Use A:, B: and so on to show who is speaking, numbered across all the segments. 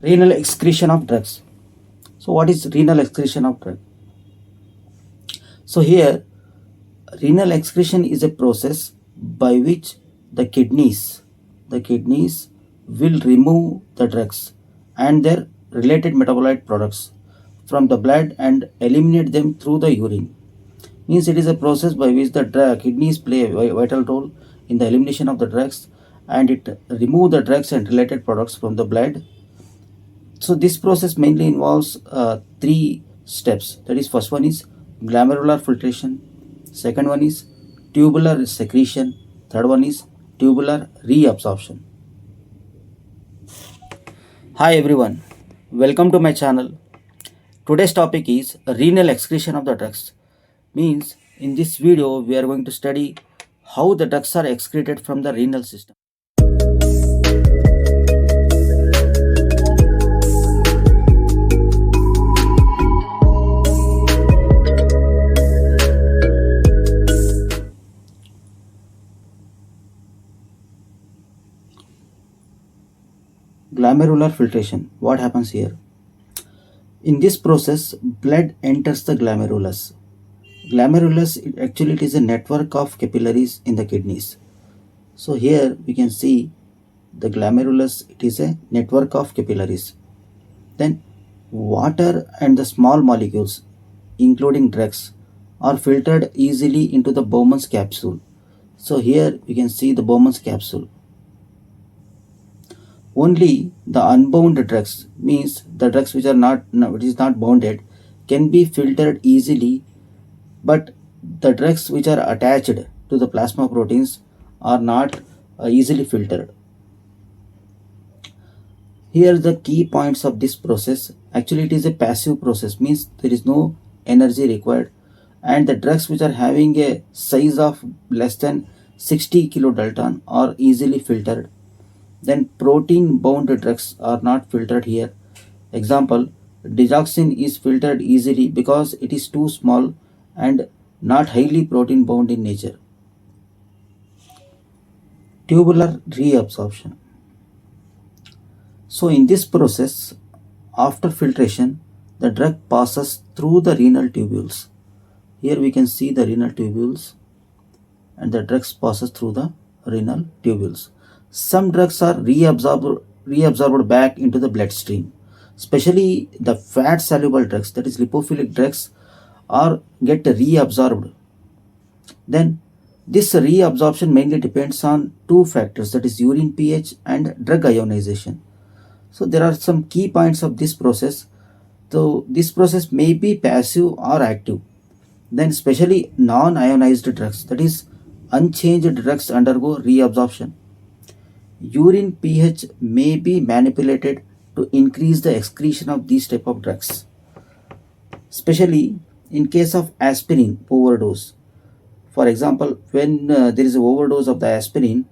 A: Renal excretion of drugs. So what is renal excretion of drug? So here renal excretion is a process by which the kidneys will remove the drugs and their related metabolite products from the blood and eliminate them through the urine. Means it is a process by which the kidneys play a vital role in the elimination of the drugs, and it remove the drugs and related products from the blood. So this process mainly involves three steps. That is, first one is glomerular filtration, second one is tubular secretion, third one is tubular reabsorption. Hi everyone, welcome to my channel. Today's topic is renal excretion of the drugs. Means in this video we are going to study how the drugs are excreted from the renal system. Glomerular filtration. What happens here? In this process, blood enters the glomerulus. Glomerulus, it is a network of capillaries in the kidneys. So here we can see the glomerulus, it is a network of capillaries. Then water and the small molecules, including drugs, are filtered easily into the Bowman's capsule. So here we can see the Bowman's capsule. Only the unbound drugs, means the drugs which are not which is not bounded, can be filtered easily, but the drugs which are attached to the plasma proteins are not easily filtered. Here the key points of this process. Actually it is a passive process, means there is no energy required, and the drugs which are having a size of less than 60 kilodalton are easily filtered. Then protein bound drugs are not filtered here. Example, digoxin is filtered easily because it is too small and not highly protein bound in nature. Tubular reabsorption. So in this process, after filtration, the drug passes through the renal tubules. Here we can see the renal tubules, and the drugs passes through the renal tubules. Some drugs are reabsorbed back into the bloodstream, especially the fat soluble drugs, that is lipophilic drugs, are get reabsorbed. Then this reabsorption mainly depends on two factors, that is urine pH and drug ionization. So there are some key points of this process. So this process may be passive or active. Then especially non-ionized drugs, that is unchanged drugs, undergo reabsorption. Urine pH may be manipulated to increase the excretion of these type of drugs, especially in case of aspirin overdose. For example, when there is an overdose of the aspirin,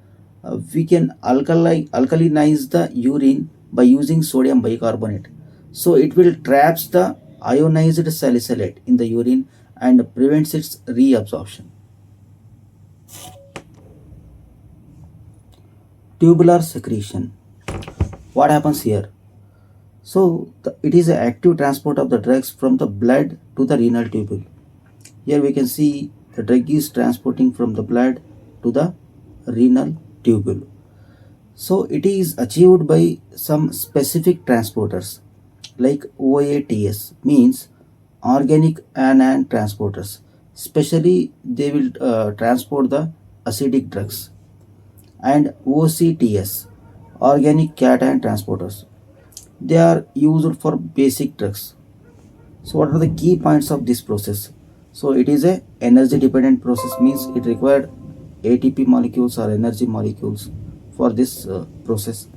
A: we can alkalinize the urine by using sodium bicarbonate. So it will traps the ionized salicylate in the urine and prevents its reabsorption. Tubular secretion. What happens here? So it is an active transport of the drugs from the blood to the renal tubule. Here we can see the drug is transporting from the blood to the renal tubule. So it is achieved by some specific transporters like OATS, means organic anion transporters. Especially they will transport the acidic drugs, and OCTS, organic cation transporters. They are used for basic drugs. So what are the key points of this process? So it is a energy dependent process, means it required ATP molecules or energy molecules for this process,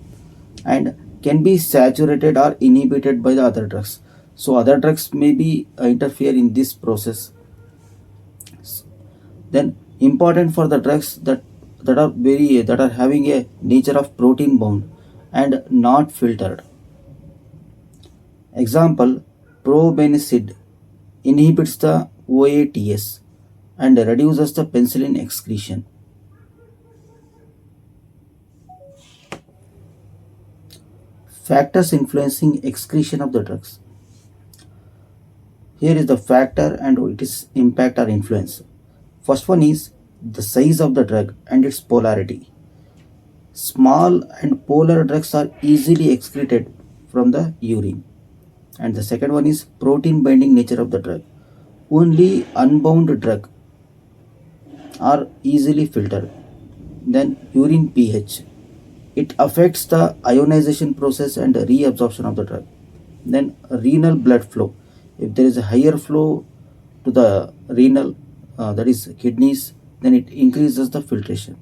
A: and can be saturated or inhibited by the other drugs. So other drugs may be interfere in this process. Then important for the drugs that are having a nature of protein bound and not filtered. Example, probenecid inhibits the OATS and reduces the penicillin excretion. Factors influencing excretion of the drugs. Here is the factor and its impact or influence. First one is the size of the drug and its polarity. Small and polar drugs are easily excreted from the urine. And the second one is protein binding nature of the drug. Only unbound drug are easily filtered. Then urine pH. It affects the ionization process and reabsorption of the drug. Then renal blood flow. If there is a higher flow to the renal, that is kidneys, then it increases the filtration.